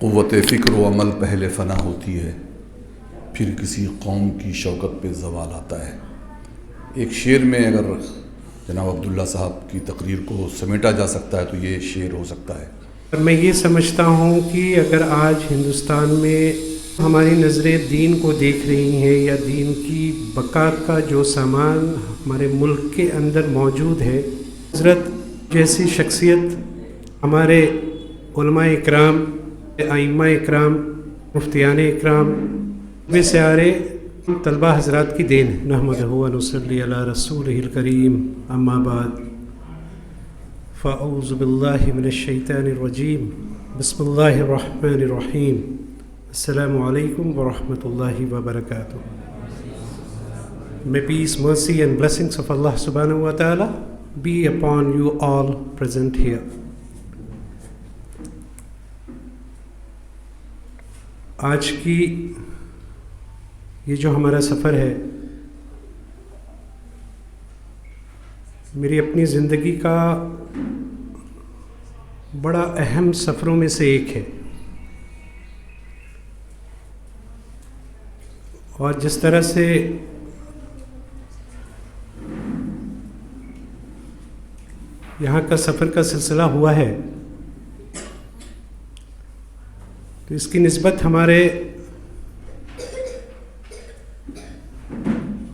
قوت فکر و عمل پہلے فنا ہوتی ہے، پھر کسی قوم کی شوکت پہ زوال آتا ہے۔ ایک شعر میں اگر جناب عبداللہ صاحب کی تقریر کو سمیٹا جا سکتا ہے تو یہ شعر ہو سکتا ہے۔ میں یہ سمجھتا ہوں کہ اگر آج ہندوستان میں ہماری نظریں دین کو دیکھ رہی ہیں یا دین کی بقا کا جو سامان ہمارے ملک کے اندر موجود ہے، حضرت جیسی شخصیت، ہمارے علماء اکرام، ائمہ اکرام، مفتیان اکرام، بے سارے طلبہ حضرات کی دین ہے۔ نحمدہ و نصلی علی رسولہ الکریم، اما بعد فاعوذ باللہ من الشیطان الرجیم، بسم اللہ الرحمن الرحیم۔ السلام علیکم ورحمۃ اللہ وبرکاتہ۔ May peace, mercy and blessings of Allah subhanahu wa ta'ala be upon you all present here. آج کی یہ جو ہمارا سفر ہے، میری اپنی زندگی کا بڑا اہم سفروں میں سے ایک ہے، اور جس طرح سے یہاں کا سفر کا سلسلہ ہوا ہے تو اس کی نسبت ہمارے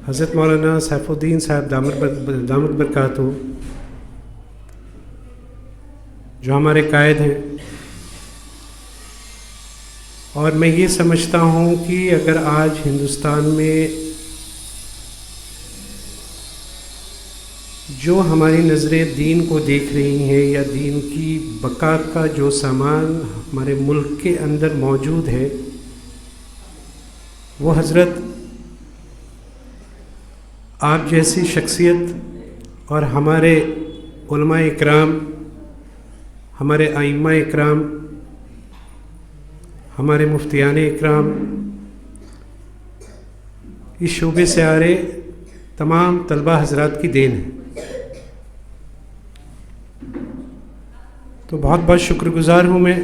حضرت مولانا سیف الدین صاحب دامت برکاتہ، جو ہمارے قائد ہیں، اور میں یہ سمجھتا ہوں کہ اگر آج ہندوستان میں جو ہماری نظریں دین کو دیکھ رہی ہیں یا دین کی بقا کا جو سامان ہمارے ملک کے اندر موجود ہے، وہ حضرت آپ جیسی شخصیت اور ہمارے علماء اکرام، ہمارے ائمہ اکرام، ہمارے مفتیان اکرام، اس شعبے سے آ رہے تمام طلبہ حضرات کی دین ہے۔ تو بہت بہت شکر گزار ہوں میں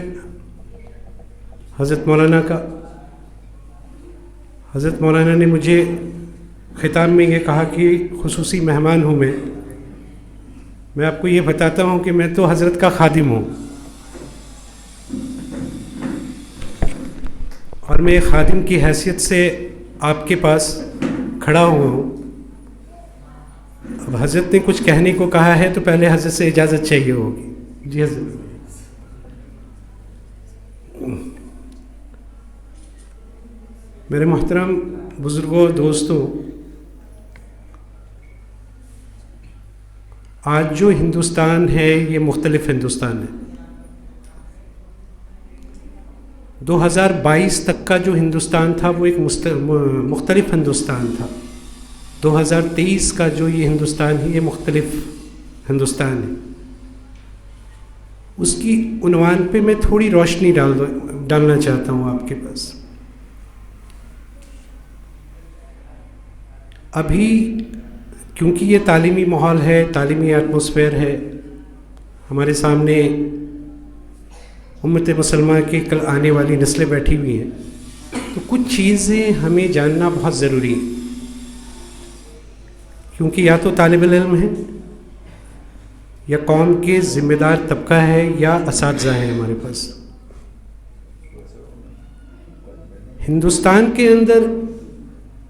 حضرت مولانا کا۔ حضرت مولانا نے مجھے خطاب میں یہ کہا کہ خصوصی مہمان ہوں میں آپ کو یہ بتاتا ہوں کہ میں تو حضرت کا خادم ہوں، اور میں ایک خادم کی حیثیت سے آپ کے پاس کھڑا ہوا ہوں۔ اب حضرت نے کچھ کہنے کو کہا ہے تو پہلے حضرت سے اجازت چاہیے ہوگی۔ جی حضرت۔ میرے محترم بزرگوں، دوستوں، آج جو ہندوستان ہے یہ مختلف ہندوستان ہے۔ 2022 تک کا جو ہندوستان تھا وہ ایک مختلف ہندوستان تھا۔ 2023 کا جو یہ ہندوستان ہے یہ مختلف ہندوستان ہے۔ اس کی عنوان پہ میں تھوڑی روشنی ڈالنا چاہتا ہوں آپ کے پاس۔ ابھی کیونکہ یہ تعلیمی ماحول ہے، تعلیمی ایٹماسفیئر ہے، ہمارے سامنے امت مسلمہ کی کل آنے والی نسلیں بیٹھی ہوئی ہیں، تو کچھ چیزیں ہمیں جاننا بہت ضروری ہے، کیونکہ یا تو طالب علم ہیں، یا قوم کے ذمہ دار طبقہ ہے، یا اساتذہ ہیں ہمارے پاس۔ ہندوستان کے اندر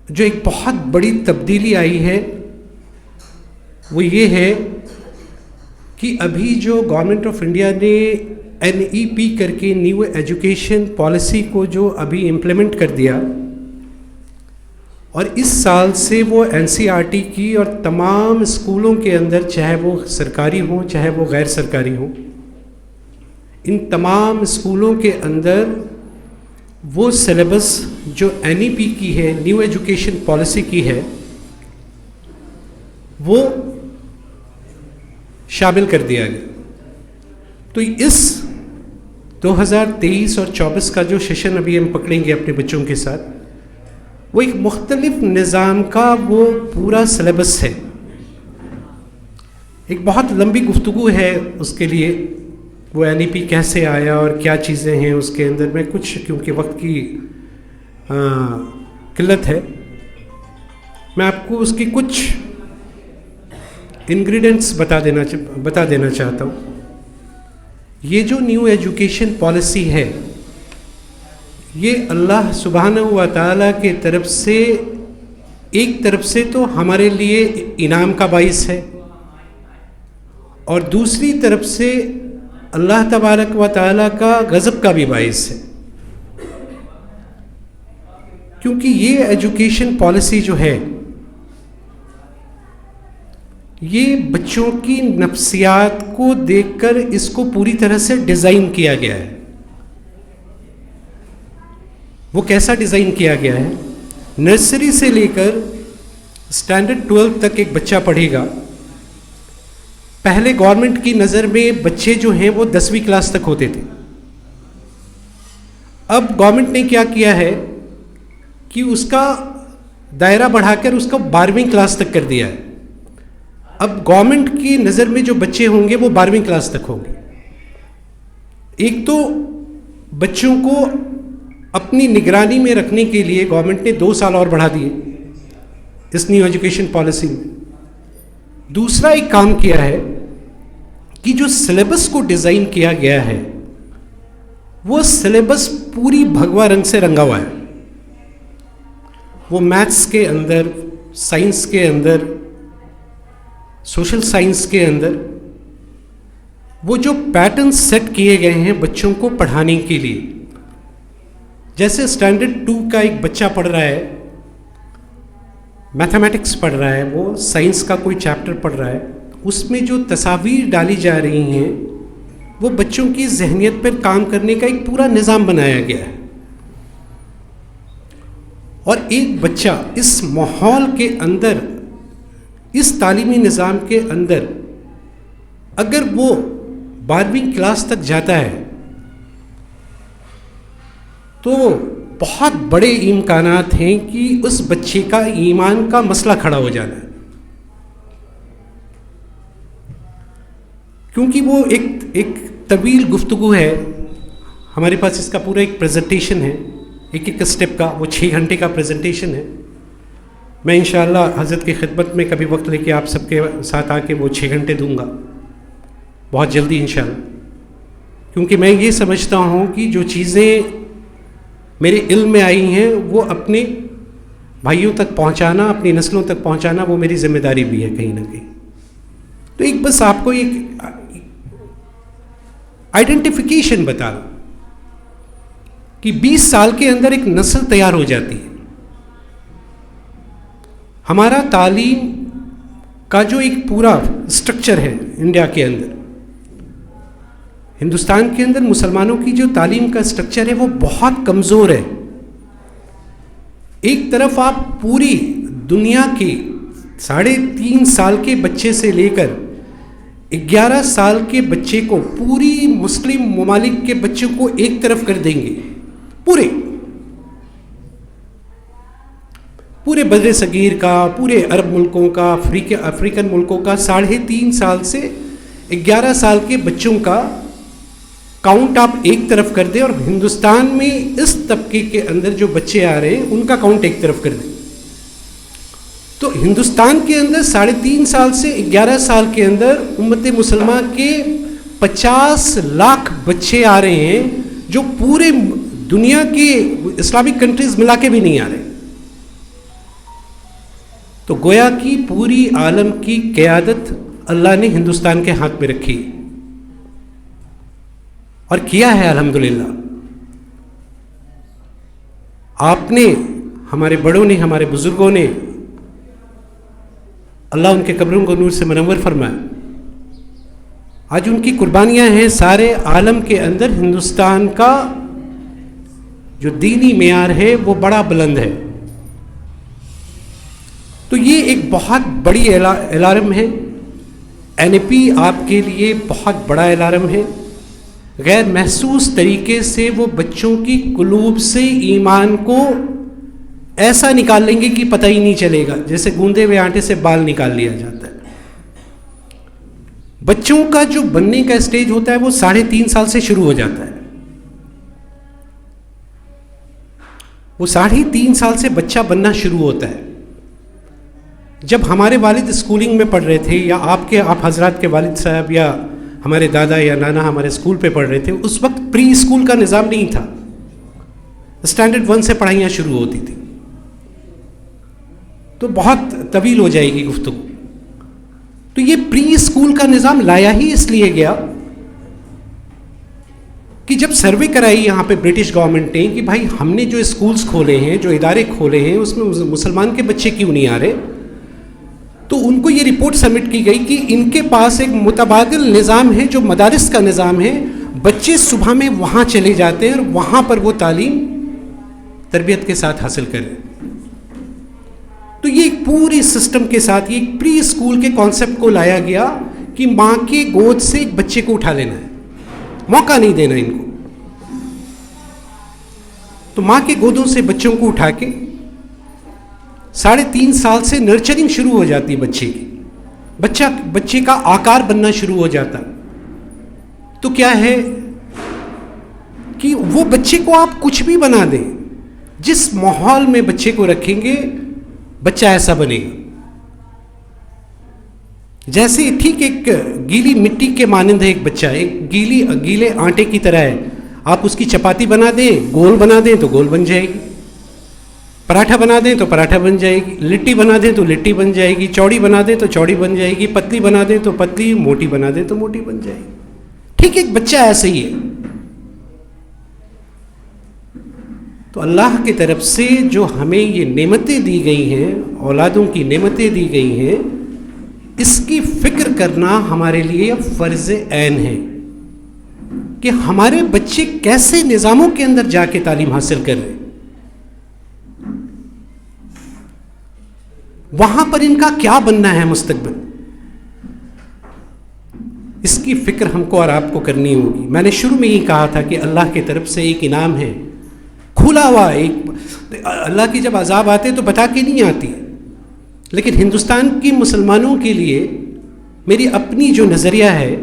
جو ایک بہت بڑی تبدیلی آئی ہے وہ یہ ہے کہ ابھی جو گورنمنٹ آف انڈیا نے NEP کر کے نیو ایجوکیشن پالیسی کو جو ابھی امپلیمنٹ کر دیا، اور اس سال سے وہ NCERT کی اور تمام اسکولوں کے اندر، چاہے وہ سرکاری ہوں چاہے وہ غیر سرکاری ہوں، ان تمام اسکولوں کے اندر وہ سلیبس جو NEP کی ہے، نیو ایجوکیشن پالیسی کی ہے، وہ شامل کر دیا گیا۔ تو اس 2023 اور 24 کا جو سیشن ابھی ہم پکڑیں گے اپنے بچوں کے ساتھ، وہ ایک مختلف نظام کا وہ پورا سلیبس ہے۔ ایک بہت لمبی گفتگو ہے اس کے لیے، وہ NEP کیسے آیا اور کیا چیزیں ہیں اس کے اندر. میں کچھ کیونکہ وقت کی قلت ہے میں آپ کو اس کی کچھ انگریڈینٹس بتا دینا چاہتا ہوں. یہ جو نیو ایجوکیشن پالیسی ہے یہ اللہ سبحانہ و تعالیٰ کے طرف سے ایک طرف سے تو ہمارے لیے انعام کا باعث ہے اور دوسری طرف سے اللہ تبارک و تعالیٰ کا غضب کا بھی باعث ہے. کیونکہ یہ ایجوکیشن پالیسی جو ہے یہ بچوں کی نفسیات کو دیکھ کر اس کو پوری طرح سے ڈیزائن کیا گیا ہے. وہ کیسا ڈیزائن کیا گیا ہے؟ نرسری سے لے کر اسٹینڈرڈ 12 تک ایک بچہ پڑھے گا. پہلے گورنمنٹ کی نظر میں بچے جو ہیں وہ 10ویں کلاس تک ہوتے تھے. اب گورنمنٹ نے کیا کیا ہے کہ اس کا دائرہ بڑھا کر اس کو 12ویں کلاس تک کر دیا ہے. اب گورنمنٹ کی نظر میں جو بچے ہوں گے وہ 12ویں کلاس تک ہوں گے. ایک تو بچوں کو اپنی نگرانی میں رکھنے کے لیے گورنمنٹ نے 2 سال اور بڑھا دیے اس نیو ایجوکیشن پالیسی میں. دوسرا ایک کام کیا ہے کہ جو سلیبس کو ڈیزائن کیا گیا ہے وہ سلیبس پوری بھگوا رنگ سے رنگا ہوا ہے. وہ میتھس کے اندر، سائنس کے اندر، سوشل سائنس کے اندر وہ جو پیٹرن سیٹ کیے گئے ہیں بچوں کو پڑھانے کے لیے. جیسے اسٹینڈرڈ 2 کا ایک بچہ پڑھ رہا ہے، میتھمیٹکس پڑھ رہا ہے، وہ سائنس کا کوئی چیپٹر پڑھ رہا ہے، اس میں جو تصاویر ڈالی جا رہی ہیں وہ بچوں کی ذہنیت پر کام کرنے کا ایک پورا نظام بنایا گیا ہے. اور ایک بچہ اس ماحول کے اندر، اس تعلیمی نظام کے اندر اگر وہ 12ویں کلاس تک جاتا ہے تو بہت بڑے امکانات ہیں کہ اس بچے کا ایمان کا مسئلہ کھڑا ہو جانا ہے. کیونکہ وہ ایک طویل گفتگو ہے. ہمارے پاس اس کا پورا ایک پریزنٹیشن ہے، ایک اسٹیپ کا، وہ 6 گھنٹے کا پریزنٹیشن ہے. میں انشاءاللہ حضرت کی خدمت میں کبھی وقت لے کے آپ سب کے ساتھ آ کے وہ 6 گھنٹے دوں گا بہت جلدی انشاءاللہ. کیونکہ میں یہ سمجھتا ہوں کہ جو چیزیں میرے علم میں آئی ہیں وہ اپنے بھائیوں تک پہنچانا، اپنی نسلوں تک پہنچانا وہ میری ذمہ داری بھی ہے کہیں نہ کہیں. تو ایک بس آپ کو ایک آئیڈینٹیفیکیشن بتا دوں کہ 20 سال کے اندر ایک نسل تیار ہو جاتی ہے. ہمارا تعلیم کا جو ایک پورا اسٹرکچر ہے انڈیا کے اندر، ہندوستان کے اندر مسلمانوں کی جو تعلیم کا اسٹرکچر ہے وہ بہت کمزور ہے. ایک طرف آپ پوری دنیا کے 3.5 سال کے بچے سے لے کر 11 سال کے بچے کو، پوری مسلم ممالک کے بچوں کو ایک طرف کر دیں گے. پورے بر صغیر کا، پورے عرب ملکوں کا، افریقن ملکوں کا 3.5 سال سے 11 سال کے بچوں کا کاؤنٹ آپ ایک طرف کر دیں، اور ہندوستان میں اس طبقے کے اندر جو بچے آ رہے ہیں ان کا کاؤنٹ ایک طرف کر دیں. تو ہندوستان کے اندر 3.5 سال سے 11 سال کے اندر امت مسلمہ کے 50 لاکھ بچے آ رہے ہیں جو پورے دنیا کے اسلامک کنٹریز ملا کے بھی نہیں آ رہے. تو گویا کی پوری عالم کی قیادت اللہ نے ہندوستان کے ہاتھ میں رکھی اور کیا ہے الحمدللہ. آپ نے، ہمارے بڑوں نے، ہمارے بزرگوں نے، اللہ ان کے قبروں کو نور سے منور فرمائے. آج ان کی قربانیاں ہیں. سارے عالم کے اندر ہندوستان کا جو دینی معیار ہے وہ بڑا بلند ہے. تو یہ ایک بہت بڑی الارم ہے. NEP آپ کے لیے بہت بڑا الارم ہے. غیر محسوس طریقے سے وہ بچوں کی قلوب سے ایمان کو ایسا نکال لیں گے کہ پتہ ہی نہیں چلے گا، جیسے گوندے ہوئے آٹے سے بال نکال لیا جاتا ہے. بچوں کا جو بننے کا اسٹیج ہوتا ہے وہ 3.5 سال سے شروع ہو جاتا ہے. وہ 3.5 سال سے بچہ بننا شروع ہوتا ہے. جب ہمارے والد اسکولنگ میں پڑھ رہے تھے، یا آپ حضرات کے والد صاحب یا ہمارے دادا یا نانا ہمارے اسکول پہ پڑھ رہے تھے، اس وقت پری اسکول کا نظام نہیں تھا. اسٹینڈرڈ 1 سے پڑھائیاں شروع ہوتی تھی. تو بہت طویل ہو جائے گی گفتگو. تو یہ پری اسکول کا نظام لایا ہی اس لیے گیا کہ جب سروے کرائی یہاں پہ برٹش گورنمنٹ نے کہ بھائی ہم نے جو اسکولز کھولے ہیں، جو ادارے کھولے ہیں، اس میں مسلمان کے بچے کیوں نہیں آ رہے، تو ان کو یہ رپورٹ سبمٹ کی گئی کہ ان کے پاس ایک متبادل نظام ہے جو مدارس کا نظام ہے. بچے صبح میں وہاں چلے جاتے ہیں اور وہاں پر وہ تعلیم تربیت کے ساتھ حاصل کریں. تو یہ ایک پوری سسٹم کے ساتھ یہ پری اسکول کے کانسیپٹ کو لایا گیا کہ ماں کے گود سے ایک بچے کو اٹھا لینا ہے، موقع نہیں دینا ان کو. تو ماں کے گودوں سے بچوں کو اٹھا کے 3.5 سال سے نرچرنگ شروع ہو جاتی ہے بچے کی. بچے کا آکار بننا شروع ہو جاتا. تو کیا ہے کہ وہ بچے کو آپ کچھ بھی بنا دیں، جس ماحول میں بچے کو رکھیں گے بچہ ایسا بنے گا. جیسے ٹھیک ایک گیلی مٹی کے مانند ہے ایک بچہ، ایک گیلے آٹے کی طرح ہے. آپ اس کی چپاتی بنا دیں، گول بنا دیں تو گول بن جائے گی، پراٹھا بنا دیں تو پراٹھا بن جائے گی، لٹی بنا دیں تو لٹی بن جائے گی، چوڑی بنا دیں تو چوڑی بن جائے گی، پتلی بنا دیں تو پتلی، موٹی بنا دیں تو موٹی بن جائے گی. ٹھیک ایک بچہ ایسا ہی ہے. تو اللہ کی طرف سے جو ہمیں یہ نعمتیں دی گئی ہیں، اولادوں کی نعمتیں دی گئی ہیں، اس کی فکر کرنا ہمارے لیے فرض عین ہے کہ ہمارے بچے کیسے نظاموں کے اندر جا کے تعلیم حاصل کر رہے ہیں، وہاں پر ان کا کیا بننا ہے مستقبل. اس کی فکر ہم کو اور آپ کو کرنی ہوگی. میں نے شروع میں ہی کہا تھا کہ اللہ کی طرف سے ایک انعام ہے کھلا ہوا. اللہ کی جب عذاب آتے تو بتا کے نہیں آتی، لیکن ہندوستان کی مسلمانوں کے لیے میری اپنی جو نظریہ ہے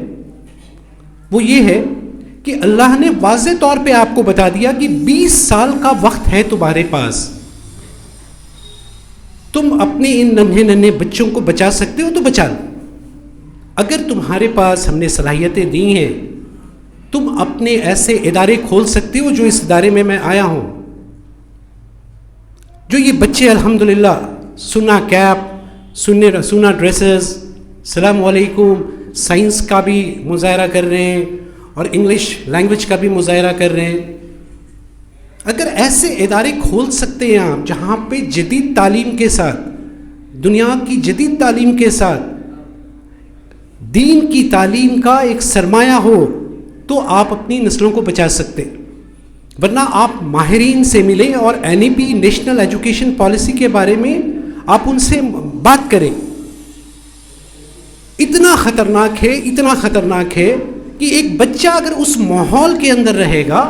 وہ یہ ہے کہ اللہ نے واضح طور پہ آپ کو بتا دیا کہ 20 سال کا وقت ہے تمہارے پاس. تم اپنے ان ننھے بچوں کو بچا سکتے ہو تو بچا لو. اگر تمہارے پاس ہم نے صلاحیتیں دی ہیں، تم اپنے ایسے ادارے کھول سکتے ہو جو اس ادارے میں آیا ہوں. جو یہ بچے الحمدللہ سنا کیپ، سنا ڈریسز، السلام علیکم، سائنس کا بھی مظاہرہ کر رہے ہیں اور انگلش لینگویج کا بھی مظاہرہ کر رہے ہیں. اگر ایسے ادارے کھول سکتے ہیں آپ جہاں پہ جدید تعلیم کے ساتھ، دنیا کی جدید تعلیم کے ساتھ دین کی تعلیم کا ایک سرمایہ ہو، تو آپ اپنی نسلوں کو بچا سکتے. ورنہ آپ ماہرین سے ملیں اور NEP نیشنل ایجوکیشن پالیسی کے بارے میں آپ ان سے بات کریں. اتنا خطرناک ہے کہ ایک بچہ اگر اس ماحول کے اندر رہے گا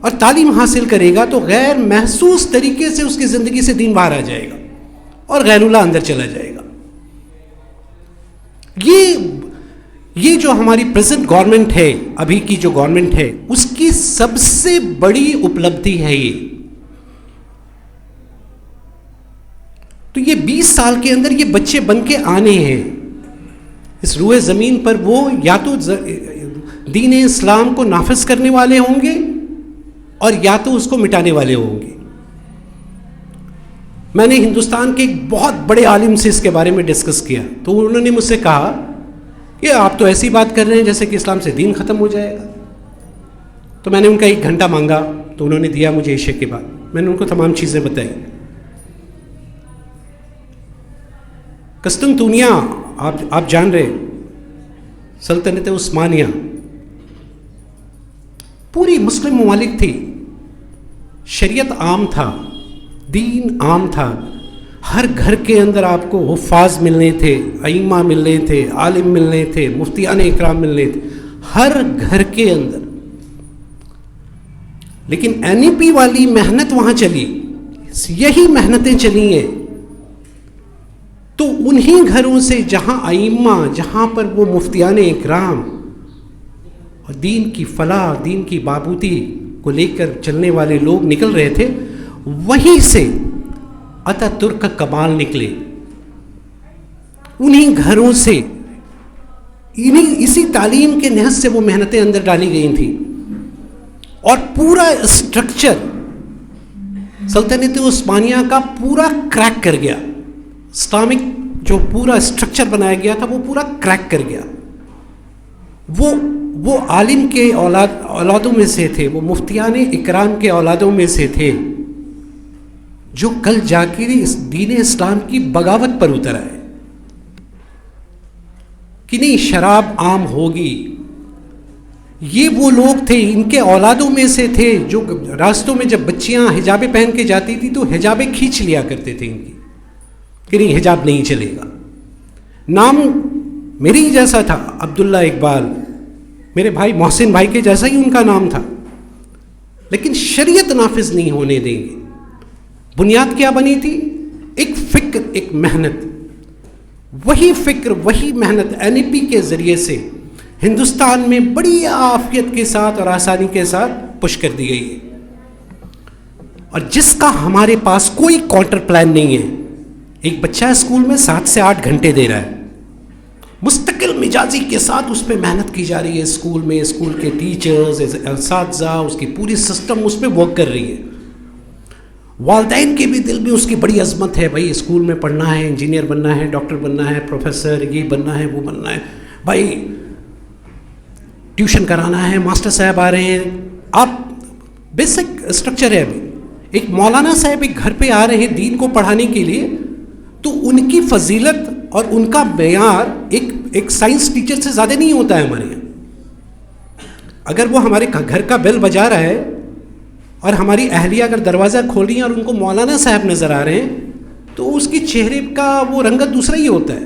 اور تعلیم حاصل کرے گا تو غیر محسوس طریقے سے اس کی زندگی سے دین باہر آ جائے گا اور غیر اللہ اندر چلا جائے گا. یہ جو ہماری پریزنٹ گورنمنٹ ہے، ابھی کی جو گورنمنٹ ہے، اس کی سب سے بڑی اپلبدھی ہے یہ. تو یہ 20 سال کے اندر یہ بچے بن کے آنے ہیں اس روئے زمین پر. وہ یا تو دین اسلام کو نافذ کرنے والے ہوں گے اور یا تو اس کو مٹانے والے ہوں گے. میں نے ہندوستان کے ایک بہت بڑے عالم سے اس کے بارے میں ڈسکس کیا تو انہوں نے مجھ سے کہا کہ آپ تو ایسی بات کر رہے ہیں جیسے کہ اسلام سے دین ختم ہو جائے گا. تو میں نے ان کا 1 گھنٹہ مانگا تو انہوں نے دیا مجھے عشاء کے بعد. میں نے ان کو تمام چیزیں بتائی. قسطنطنیہ آپ جان رہے، سلطنت عثمانیہ پوری مسلم ممالک تھی، شریعت عام تھا، دین عام تھا. ہر گھر کے اندر آپ کو حفاظ ملنے تھے، ائمہ ملنے تھے، عالم ملنے تھے، مفتیان اکرام ملنے تھے، ہر گھر کے اندر. لیکن NEP والی محنت وہاں چلی، یہی محنتیں چلی ہیں تو انہی گھروں سے جہاں ائمہ، جہاں پر وہ مفتیان اکرام اور دین کی فلاح، دین کی بابودی کو لے کر چلنے والے لوگ نکل رہے تھے، وہیں سے اتا ترک کا کمال نکلے، انہی گھروں سے، اسی تعلیم کے نہج سے وہ محنتیں اندر ڈالی گئی تھیں، اور پورا اسٹرکچر سلطنت عثمانیہ کا پورا کریک کر گیا. اسلامک جو پورا اسٹرکچر بنایا گیا تھا وہ پورا کریک کر گیا. وہ عالم کے اولادوں میں سے تھے، وہ مفتیان اکرام کے اولادوں میں سے تھے جو کل جا کے اس دین اسلام کی بغاوت پر اتر آئے کہ نہیں شراب عام ہوگی. یہ وہ لوگ تھے، ان کے اولادوں میں سے تھے جو راستوں میں جب بچیاں حجابیں پہن کے جاتی تھی تو حجابیں کھینچ لیا کرتے تھے ان کی کہ نہیں حجاب نہیں چلے گا. نام میرے ہی جیسا تھا، عبداللہ اقبال، میرے بھائی محسن بھائی کے جیسا ہی ان کا نام تھا، لیکن شریعت نافذ نہیں ہونے دیں گے. بنیاد کیا بنی تھی؟ ایک فکر، ایک محنت. وہی فکر، وہی محنت NEP کے ذریعے سے ہندوستان میں بڑی عافیت کے ساتھ اور آسانی کے ساتھ پش کر دی گئی ہے، اور جس کا ہمارے پاس کوئی کاؤنٹر پلان نہیں ہے. ایک بچہ اسکول میں 7 سے 8 گھنٹے دے رہا ہے، مستقل مزاجی کے ساتھ اس پہ محنت کی جا رہی ہے. اسکول میں اسکول کے ٹیچرز، اساتذہ، اس کی پوری سسٹم اس پہ ورک کر رہی ہے. والدین کے بھی دل میں اس کی بڑی عظمت ہے، بھائی اسکول میں پڑھنا ہے، انجینئر بننا ہے، ڈاکٹر بننا ہے، پروفیسر یہ بننا ہے، وہ بننا ہے، بھائی ٹیوشن کرانا ہے، ماسٹر صاحب آ رہے ہیں. آپ بیسک اسٹرکچر ہے. ابھی ایک مولانا صاحب ایک گھر پہ آ رہے ہیں دین کو پڑھانے کے لیے، تو ان کی فضیلت اور ان کا معیار ایک سائنس ٹیچر سے زیادہ نہیں ہوتا ہے ہمارے یہاں. اگر وہ ہمارے گھر کا بیل بجا رہا ہے اور ہماری اہلیہ اگر دروازہ کھول رہی ہیں اور ان کو مولانا صاحب نظر آ رہے ہیں تو اس کی چہرے کا وہ رنگت دوسرا ہی ہوتا ہے.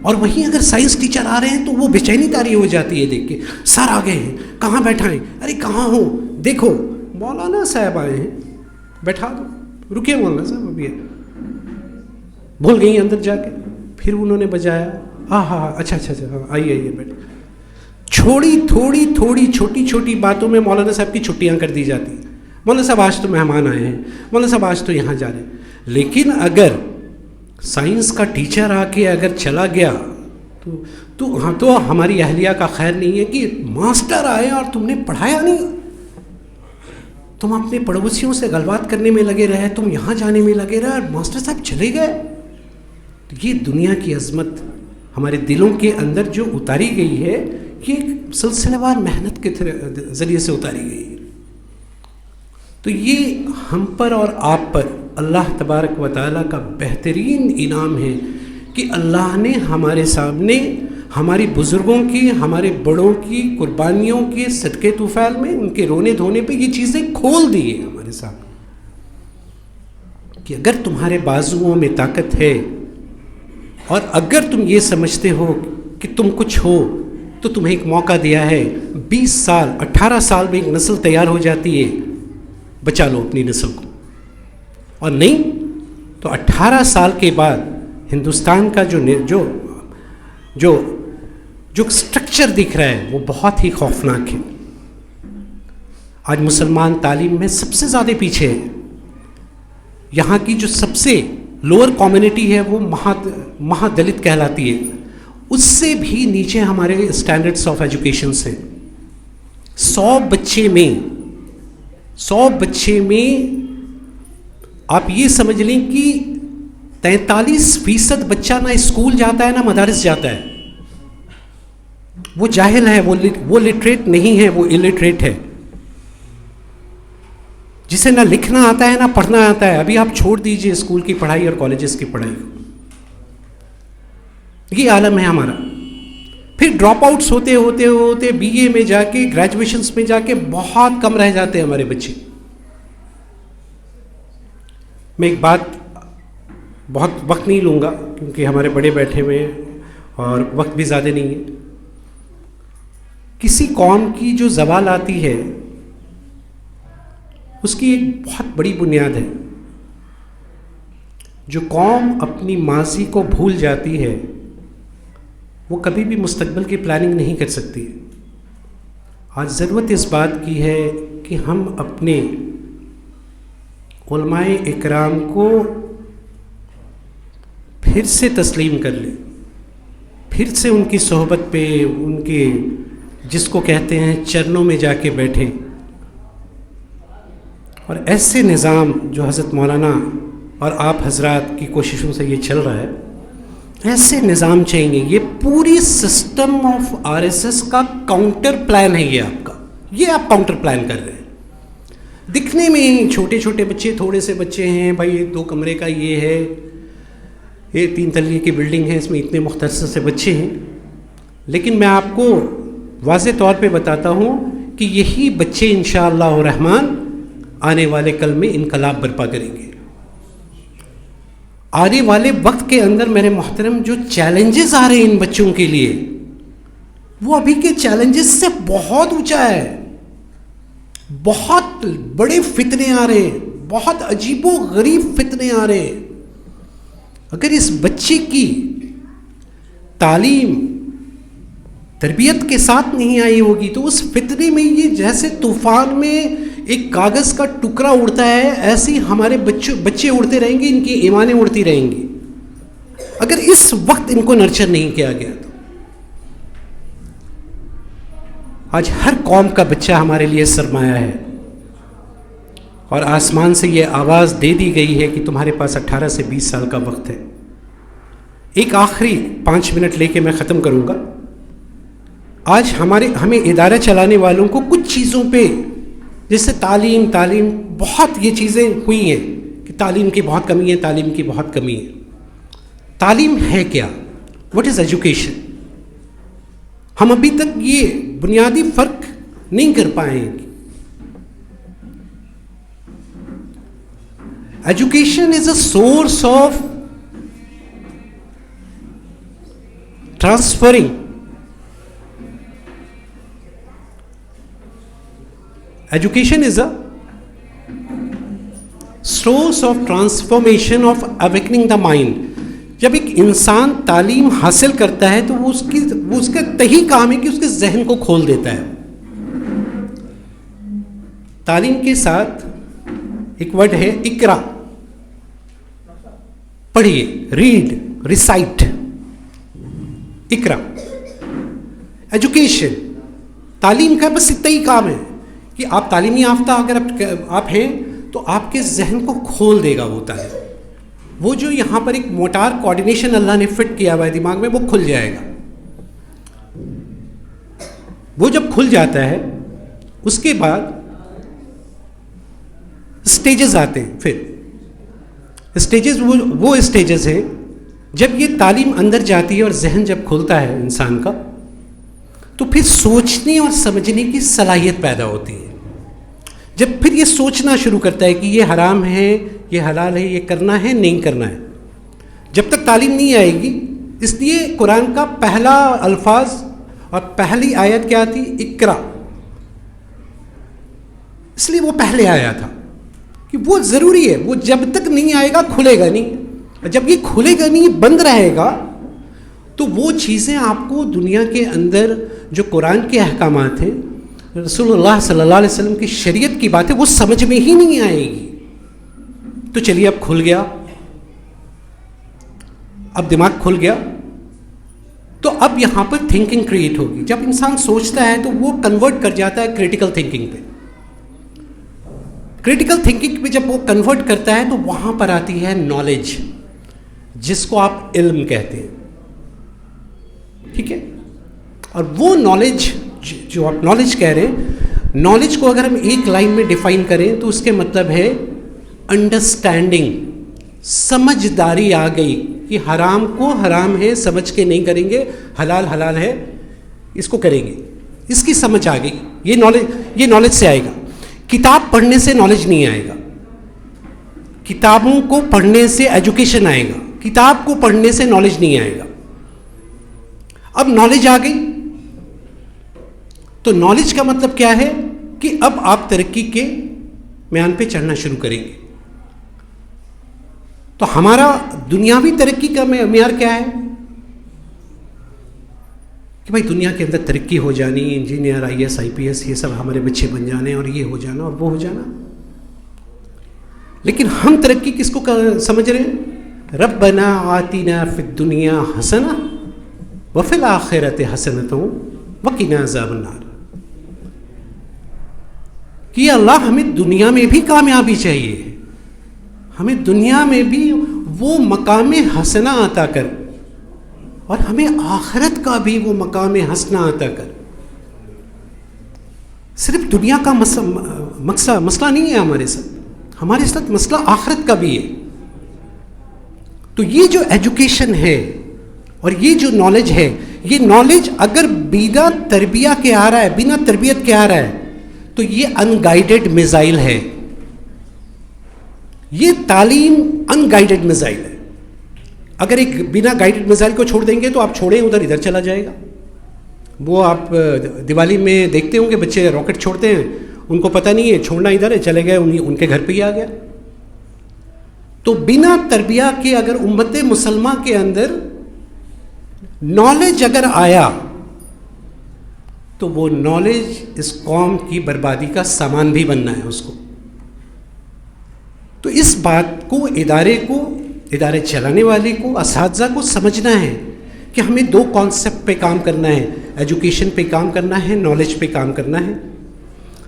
اور وہیں اگر سائنس ٹیچر آ رہے ہیں تو وہ بے چینی طاری ہو جاتی ہے دیکھ کے. سر آ گئے ہیں، کہاں بیٹھائیں؟ ارے کہاں ہو؟ دیکھو مولانا صاحب آئے ہیں، بیٹھا دو. رکیے مولانا صاحب ابھی بھول گئی اندر جا کے. پھر انہوں نے بجایا، ہاں اچھا آئیے بیٹھ. تھوڑی چھوٹی باتوں میں مولانا صاحب کی چھٹیاں کر دی جاتی ہیں. مولانا صاحب آج تو مہمان آئے ہیں، مولانا صاحب آج تو یہاں جا رہے ہیں. لیکن اگر سائنس کا ٹیچر آ کے اگر چلا گیا تو ہماری اہلیہ کا خیر نہیں ہے کہ ماسٹر آئے اور تم نے پڑھایا نہیں، تم اپنے پڑوسیوں سے گلبات کرنے میں لگے رہے، تم یہاں جانے میں لگے رہے اور ماسٹر صاحب چلے گئے. یہ دنیا کی عظمت ہمارے دلوں کے اندر جو اتاری گئی ہے، یہ ایک سلسلہ وار محنت کے ذریعے سے اتاری گئی ہے. تو یہ ہم پر اور آپ پر اللہ تبارک و تعالیٰ کا بہترین انعام ہے کہ اللہ نے ہمارے سامنے ہماری بزرگوں کی، ہمارے بڑوں کی قربانیوں کے صدقے طفیل میں، ان کے رونے دھونے پہ یہ چیزیں کھول دی ہیں ہمارے سامنے کہ اگر تمہارے بازوؤں میں طاقت ہے اور اگر تم یہ سمجھتے ہو کہ تم کچھ ہو تو تمہیں ایک موقع دیا ہے. 20 سال 18 سال میں ایک نسل تیار ہو جاتی ہے، بچا لو اپنی نسل کو. اور نہیں تو 18 سال کے بعد ہندوستان کا جو سٹرکچر دکھ رہا ہے وہ بہت ہی خوفناک ہے. آج مسلمان تعلیم میں سب سے زیادہ پیچھے ہے. یہاں کی جو سب سے لوور کمیونٹی ہے وہ مہا دلت کہلاتی ہے، اس سے بھی نیچے ہمارے اسٹینڈرڈس آف ایجوکیشن سے. 100 بچے میں آپ یہ سمجھ لیں کہ 43% بچہ نہ اسکول جاتا ہے نہ مدارس جاتا ہے. وہ جاہل ہے، وہ لٹریٹ نہیں ہے، وہ الٹریٹ ہے، جسے نہ لکھنا آتا ہے نہ پڑھنا آتا ہے. ابھی آپ چھوڑ دیجئے اسکول کی پڑھائی اور کالجز کی پڑھائی، یہ عالم ہے ہمارا. پھر ڈراپ آؤٹس ہوتے BA میں جا کے، گریجویشنس میں جا کے بہت کم رہ جاتے ہیں ہمارے بچے. میں ایک بات، بہت وقت نہیں لوں گا کیونکہ ہمارے بڑے بیٹھے ہوئے ہیں اور وقت بھی زیادہ نہیں ہے. کسی قوم کی جو زوال آتی ہے اس کی ایک بہت بڑی بنیاد ہے. جو قوم اپنی ماضی کو بھول جاتی ہے وہ کبھی بھی مستقبل کی پلاننگ نہیں کر سکتی. آج ضرورت اس بات کی ہے کہ ہم اپنے علماء اکرام کو پھر سے تسلیم کر لیں, پھر سے ان کی صحبت پہ, ان کے جس کو کہتے ہیں چرنوں میں جا کے بیٹھیں, اور ایسے نظام جو حضرت مولانا اور آپ حضرات کی کوششوں سے یہ چل رہا ہے, ایسے نظام چاہیے. یہ پوری سسٹم آف RSS کا کاؤنٹر پلان ہے. یہ آپ کا, یہ آپ کاؤنٹر پلان کر رہے ہیں. دکھنے میں ہی چھوٹے چھوٹے بچے, تھوڑے سے بچے ہیں بھائی, 2 کمرے کا یہ ہے, یہ 3 تلیے کی بلڈنگ ہے, اس میں اتنے مختصر سے بچے ہیں. لیکن میں آپ کو واضح طور پہ بتاتا ہوں کہ یہی بچے انشاءاللہ الرحمن آنے والے کل میں انقلاب برپا کریں گے. آنے والے وقت کے اندر میرے محترم جو چیلنجز آ رہے ہیں ان بچوں کے لیے, وہ ابھی کے چیلنجز سے بہت اونچا ہے. بہت بڑے فتنے آ رہے ہیں, بہت عجیب و غریب فتنے آ رہے ہیں. اگر اس بچے کی تعلیم تربیت کے ساتھ نہیں آئی ہوگی تو اس فتنے میں یہ جیسے طوفان میں ایک کاغذ کا ٹکڑا اڑتا ہے, ایسے ہی ہمارے بچے اڑتے رہیں گے, ان کی ایمانیں اڑتی رہیں گی اگر اس وقت ان کو نرچر نہیں کیا گیا تو. آج ہر قوم کا بچہ ہمارے لیے سرمایہ ہے, اور آسمان سے یہ آواز دے دی گئی ہے کہ تمہارے پاس 18 سے 20 سال کا وقت ہے. ایک آخری 5 منٹ لے کے میں ختم کروں گا. آج ہمیں ادارہ چلانے والوں کو کچھ چیزوں پہ, جیسے تعلیم بہت یہ چیزیں ہوئی ہیں کہ تعلیم کی بہت کمی ہے, تعلیم کی بہت کمی ہے. تعلیم ہے کیا؟ What is education? ہم ابھی تک یہ بنیادی فرق نہیں کر پائے ہیں. Education is a source of transferring. Education is a source of transformation of awakening the mind. جب ایک انسان تعلیم حاصل کرتا ہے تو وہ اس کا تہی کام ہے کہ اس کے ذہن کو کھول دیتا ہے. تعلیم کے ساتھ ایک ورڈ ہے اقرا, پڑھیے, ریڈ, ریسائٹ, اقرا. ایجوکیشن, تعلیم کا بس اتنا ہی کام ہے کہ آپ تعلیمی یافتہ اگر آپ ہیں تو آپ کے ذہن کو کھول دے گا وہ تعلیم. وہ جو یہاں پر ایک موٹار کوآرڈینیشن اللہ نے فٹ کیا ہوا ہے دماغ میں, وہ کھل جائے گا. وہ جب کھل جاتا ہے اس کے بعد اسٹیجز آتے ہیں. پھر اسٹیجز وہ اسٹیجز ہیں جب یہ تعلیم اندر جاتی ہے اور ذہن جب کھلتا ہے انسان کا تو پھر سوچنے اور سمجھنے کی صلاحیت پیدا ہوتی ہے. جب پھر یہ سوچنا شروع کرتا ہے کہ یہ حرام ہے, یہ حلال ہے, یہ کرنا ہے, نہیں کرنا ہے. جب تک تعلیم نہیں آئے گی, اس لیے قرآن کا پہلا الفاظ اور پہلی آیت کیا تھی؟ اقرا. اس لیے وہ پہلے آیا تھا کہ وہ ضروری ہے. وہ جب تک نہیں آئے گا کھلے گا نہیں. جب یہ کھلے گا نہیں, بند رہے گا, تو وہ چیزیں آپ کو دنیا کے اندر جو قرآن کے احکامات ہیں, رسول اللہ صلی اللہ علیہ وسلم کی شریعت کی باتیں, وہ سمجھ میں ہی نہیں آئے گی. تو چلیے اب کھل گیا, اب دماغ کھل گیا, تو اب یہاں پر تھنکنگ کریٹ ہوگی. جب انسان سوچتا ہے تو وہ کنورٹ کر جاتا ہے کریٹیکل تھنکنگ پہ. کریٹیکل تھنکنگ پہ جب وہ کنورٹ کرتا ہے تو وہاں پر آتی ہے نالج, جس کو آپ علم کہتے ہیں. ٹھیک ہے. اور وہ نالج جو آپ نالج کہہ رہے ہیں, نالج کو اگر ہم ایک لائن میں ڈیفائن کریں تو اس کے مطلب ہے انڈرسٹینڈنگ, سمجھداری آ گئی کہ حرام کو حرام ہے سمجھ کے نہیں کریں گے, حلال حلال ہے اس کو کریں گے. اس کی سمجھ آ گئی. یہ نالج سے آئے گا. کتاب پڑھنے سے نالج نہیں آئے گا. کتابوں کو پڑھنے سے ایجوکیشن آئے گا. کتاب کو پڑھنے سے نالج نہیں آئے گا. اب نالج آ گئی تو نالج کا مطلب کیا ہے کہ اب آپ ترقی کے میان پہ چڑھنا شروع کریں گے. تو تو ہمارا دنیاوی ترقی کا معیار کیا ہے کہ بھائی دنیا کے اندر ترقی ہو جانی، engineer, I S, I P S, یہ سب ہمارے بچے بن جانے اور یہ ہو جانا اور وہ ہو جانا. لیکن ہم ترقی کس کو سمجھ رہے ہیں؟ ربنا آتنا فی الدنیا حسنہ وفی الآخرۃ حسنۃ وقنا عذاب النار. کہ اللہ ہمیں دنیا میں بھی کامیابی چاہیے، ہمیں دنیا میں بھی وہ مقام حسنہ عطا کر، اور ہمیں آخرت کا بھی وہ مقام حسنہ عطا کر. صرف دنیا کا مسئلہ نہیں ہے ہمارے ساتھ مسئلہ آخرت کا بھی ہے. تو یہ جو ایجوکیشن ہے اور یہ جو نالج ہے، یہ نالج اگر بنا تربیہ کے آ رہا ہے، بنا تربیت کے آ رہا ہے، تو یہ ان گائیڈڈ میزائل ہے. یہ تعلیم ان گائیڈڈ میزائل ہے. اگر ایک بنا گائیڈڈ میزائل کو چھوڑ دیں گے تو آپ چھوڑیں ادھر چلا جائے گا. وہ آپ دیوالی میں دیکھتے ہوں گے بچے راکٹ چھوڑتے ہیں، ان کو پتہ نہیں ہے چھوڑنا ادھر ہے، چلے گئے ان کے گھر پہ ہی آ گیا. تو بنا تربیہ کے اگر امت مسلمہ کے اندر نالج اگر آیا تو وہ نالج اس قوم کی بربادی کا سامان بھی بننا ہے اس کو. تو اس بات کو ادارے چلانے والے کو، اساتذہ کو سمجھنا ہے کہ ہمیں دو کانسیپٹ پہ کام کرنا ہے، ایجوکیشن پہ کام کرنا ہے، نالج پہ کام کرنا ہے.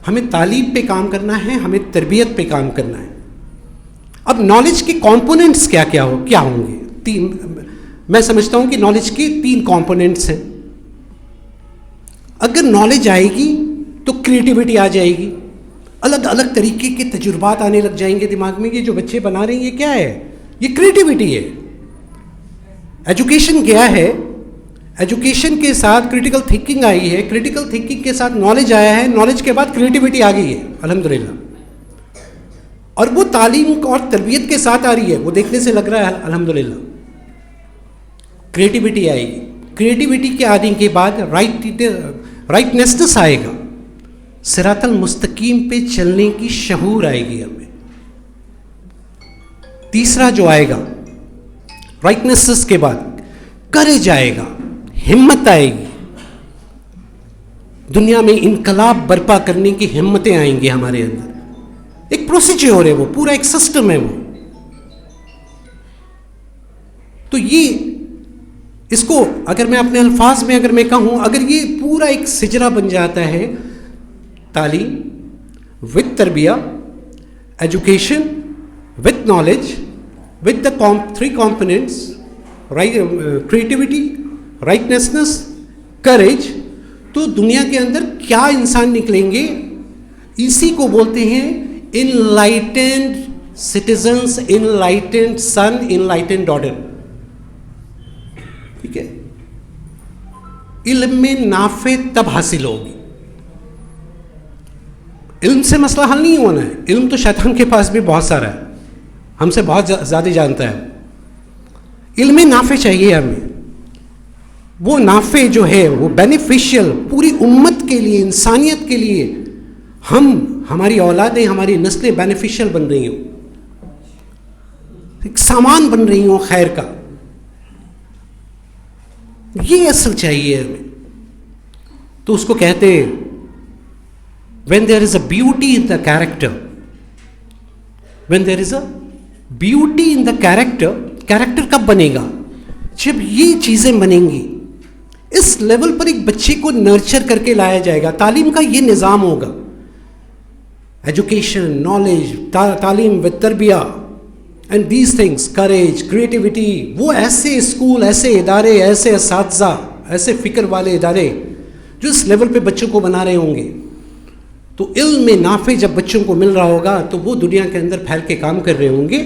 ہمیں تعلیم پہ کام کرنا ہے، ہمیں تربیت پہ کام کرنا ہے. اب نالج کے کمپوننٹس کیا ہوں گے؟ میں سمجھتا ہوں کہ نالج کے 3 کمپوننٹس ہیں. اگر نالج آئے گی تو کریٹیوٹی آ جائے گی، الگ الگ طریقے کے تجربات آنے لگ جائیں گے دماغ میں. یہ جو بچے بنا رہے ہیں یہ کیا ہے؟ یہ کریٹیوٹی ہے. ایجوکیشن کیا ہے؟ ایجوکیشن کے ساتھ کریٹیکل تھنکنگ آئی ہے، کریٹیکل تھنکنگ کے ساتھ نالج آیا ہے، نالج کے بعد کریٹیوٹی آ گئی ہے الحمدللہ. اور وہ تعلیم اور تربیت کے ساتھ آ رہی ہے، وہ دیکھنے سے لگ رہا ہے الحمدللہ. کریٹیوٹی آئے گی، کریٹیوٹی کے آنے کے بعد رائٹنیسنس آئے گا، صراط المستقیم پہ چلنے کی شعور آئے گی ہمیں. تیسرا جو آئے گا رائٹنیسنس کے بعد کریج آئے گا، ہمت آئے گی. دنیا میں انقلاب برپا کرنے کی ہمتیں آئیں گی ہمارے اندر. ایک پروسیجر ہے، وہ پورا ایک سسٹم ہے وہ. تو یہ اس کو اگر میں اپنے الفاظ میں اگر میں کہوں، اگر یہ پورا ایک سجرہ بن جاتا ہے، تعلیم وتھ تربیہ، education with knowledge with the 3 components، creativity, righteousness, courage, تو دنیا کے اندر کیا انسان نکلیں گے؟ اسی کو بولتے ہیں انلائٹنڈ سٹیزنس، انلائٹنڈ سن، انلائٹنڈ ڈاٹر. ٹھیک ہے. علم میں نافع تب حاصل ہوگی. علم سے مسئلہ حل نہیں ہونا ہے. علم تو شیطان کے پاس بھی بہت سارا ہے، ہم سے بہت زیادہ جانتا ہے. علم نافع چاہیے ہمیں. وہ نافع جو ہے وہ بینیفیشل پوری امت کے لیے، انسانیت کے لیے، ہماری اولادیں، ہماری نسلیں بینیفیشل بن رہی ہوں، ایک سامان بن رہی ہوں خیر کا. یہ اصل چاہیے ہمیں. تو اس کو کہتے ہیں when there is a beauty in the character, when there is a beauty in the character. Character کب بنے گا؟ جب یہ چیزیں بنیں گی. اس لیول پر ایک بچے کو نرچر کر کے لایا جائے گا. تعلیم کا یہ نظام ہوگا، ایجوکیشن، نالج، تعلیم و تربیہ، and these things, courage, creativity. وہ ایسے اسکول، ایسے ادارے، ایسے اساتذہ، ایسے فکر والے ادارے جو اس لیول پہ بچوں کو بنا رہے ہوں گے. تو علم میں نافع جب بچوں کو مل رہا ہوگا تو وہ دنیا کے اندر پھیل کے کام کر رہے ہوں گے.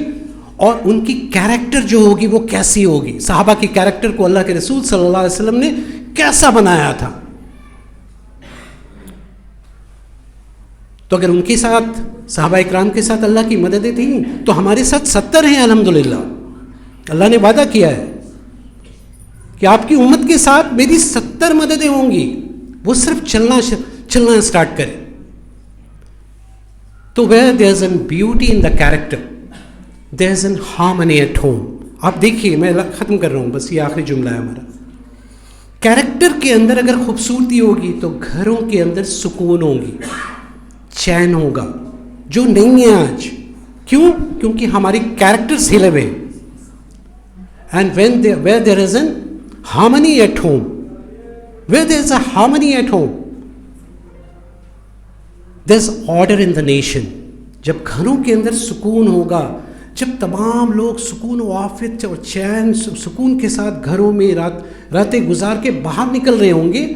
اور ان کی کیریکٹر جو ہوگی وہ کیسی ہوگی؟ صحابہ کی کیریکٹر کو اللہ کے رسول صلی اللہ علیہ وسلم نے کیسا بنایا تھا؟ تو اگر ان کے ساتھ، صحابہ اکرام کے ساتھ اللہ کی مددیں تھیں تو ہمارے ساتھ 70 ہیں الحمدللہ. اللہ نے وعدہ کیا ہے کہ آپ کی امت کے ساتھ میری 70 مددیں ہوں گی. وہ صرف چلنا اسٹارٹ کرے. تو where there is a beauty in the character, there's an harmony at home. آپ دیکھیے میں ختم کر رہا ہوں، بس یہ آخری جملہ ہے ہمارا. کیریکٹر کے اندر اگر خوبصورتی ہوگی تو گھروں کے اندر سکون ہوگی، چین ہوگا، جو نہیں ہے آج. کیوں؟ کیونکہ ہماری کیریکٹرز ہلے ہوئے. And where there is an harmony at home, where there is a harmony at home, there's order in the nation. جب گھروں کے اندر سکون ہوگا، جب تمام لوگ سکون و عافیت اور چین سکون کے ساتھ گھروں میں راتیں گزار کے باہر نکل رہے ہوں گے،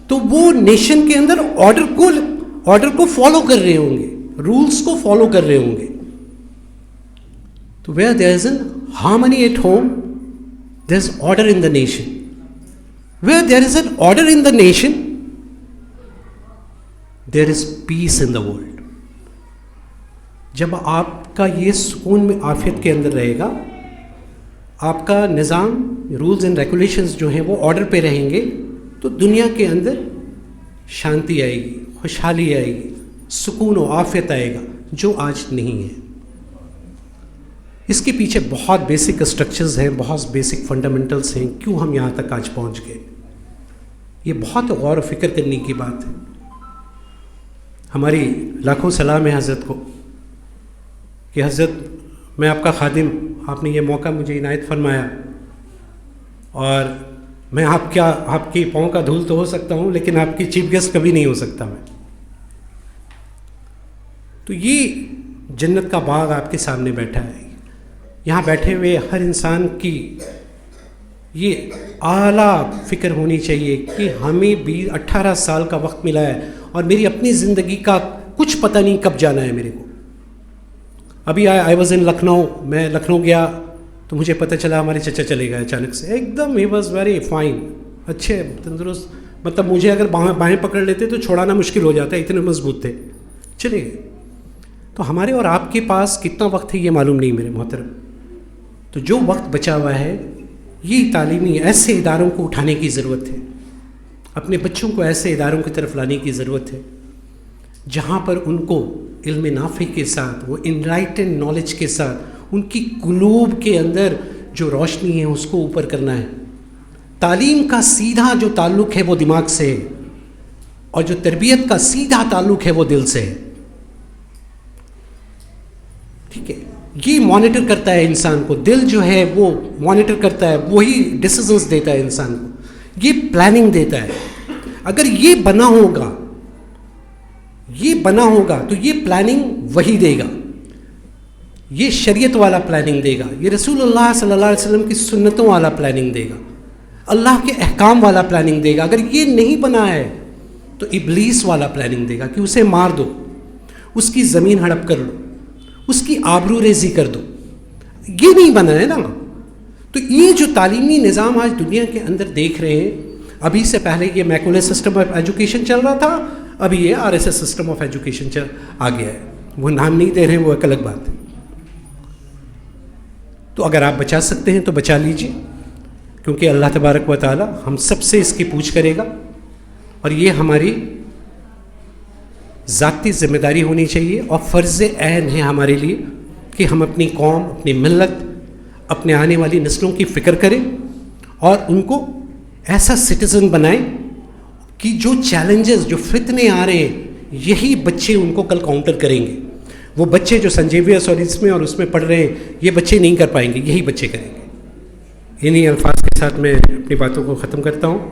تو وہ نیشن کے اندر آرڈر کو فالو کر رہے ہوں گے، رولز کو فالو کر رہے ہوں گے. تو where there is a harmony at home, there is order in the nation. Where there is an order in the nation, there is peace in the world. جب آپ کا یہ سکون میں عافیت کے اندر رہے گا، آپ کا نظام، رولز اینڈ ریگولیشنز جو ہیں وہ آرڈر پہ رہیں گے، تو دنیا کے اندر شانتی آئے گی، خوشحالی آئے گی، سکون و عافیت آئے گا، جو آج نہیں ہے. اس کے پیچھے بہت بیسک اسٹرکچرز ہیں، بہت بیسک فنڈامنٹلس ہیں، کیوں ہم یہاں تک آج پہنچ گئے. یہ بہت غور و فکر کرنے کی بات ہے. ہماری لاکھوں سلام ہے حضرت کو کہ حضرت میں آپ کا خادم، آپ نے یہ موقع مجھے عنایت فرمایا، اور میں آپ کی پاؤں کا دھول تو ہو سکتا ہوں، لیکن آپ کی چیف گیسٹ کبھی نہیں ہو سکتا میں. تو یہ جنت کا باغ آپ کے سامنے بیٹھا ہے. یہاں بیٹھے ہوئے ہر انسان کی یہ اعلیٰ فکر ہونی چاہیے کہ ہمیں 18 سال کا وقت ملا ہے، اور میری اپنی زندگی کا کچھ پتہ نہیں کب جانا ہے میرے کو. ابھی آئی واز ان لکھنؤ، میں لکھنؤ گیا تو مجھے پتہ چلا ہمارے چچا چلے گئے اچانک سے، ایک دم ہی واز ویری فائن، اچھے تندرست، مطلب مجھے اگر بائیں پکڑ لیتے تو چھوڑانا مشکل ہو جاتا ہے، اتنے مضبوط تھے، چلے گئے. تو ہمارے اور آپ کے پاس کتنا وقت ہے یہ معلوم نہیں میرے محترم. تو جو وقت بچا ہوا ہے، یہ تعلیمی ایسے اداروں کو اٹھانے کی ضرورت ہے، اپنے بچوں کو ایسے اداروں کی طرف لانے کی ضرورت ہے جہاں پر ان کو علم نافع کے ساتھ، وہ انلائٹن نالج کے ساتھ، ان کی قلوب کے اندر جو روشنی ہے اس کو اوپر کرنا ہے. تعلیم کا سیدھا جو تعلق ہے وہ دماغ سے ہے، اور جو تربیت کا سیدھا تعلق ہے وہ دل سے ہے. ٹھیک ہے، یہ مانیٹر کرتا ہے انسان کو، دل جو ہے وہ مانیٹر کرتا ہے، وہی ڈیسیزنز دیتا ہے انسان کو، یہ پلاننگ دیتا ہے. اگر یہ بنا ہوگا تو یہ پلاننگ وہی دے گا، یہ شریعت والا پلاننگ دے گا، یہ رسول اللہ صلی اللہ علیہ وسلم کی سنتوں والا پلاننگ دے گا، اللہ کے احکام والا پلاننگ دے گا. اگر یہ نہیں بنا ہے تو ابلیس والا پلاننگ دے گا کہ اسے مار دو، اس کی زمین ہڑپ کر لو، اس کی آبرو ریزی کر دو. یہ نہیں بنا ہے نا. تو یہ جو تعلیمی نظام آج دنیا کے اندر دیکھ رہے ہیں، ابھی سے پہلے یہ میکولے سسٹم آف ایجوکیشن چل رہا تھا، ابھی یہ RSS سسٹم آف ایجوکیشن آ گیا ہے. وہ نام نہیں دے رہے ہیں، وہ ایک الگ بات ہے. تو اگر آپ بچا سکتے ہیں تو بچا لیجیے، کیونکہ اللہ تبارک و تعالی ہم سب سے اس کی پوچھ کرے گا، اور یہ ہماری ذاتی ذمہ داری ہونی چاہیے اور فرض عین ہے ہمارے لیے کہ ہم اپنی قوم، اپنی ملت، اپنے آنے والی نسلوں کی فکر کریں، اور ان کو ایسا سٹیزن بنائیں کہ جو چیلنجز، جو فتنے آ رہے ہیں، یہی بچے ان کو کل کاؤنٹر کریں گے. وہ بچے جو سنجیویس اور اس میں پڑھ رہے ہیں، یہ بچے نہیں کر پائیں گے، یہی بچے کریں گے. انہی الفاظ کے ساتھ میں اپنی باتوں کو ختم کرتا ہوں.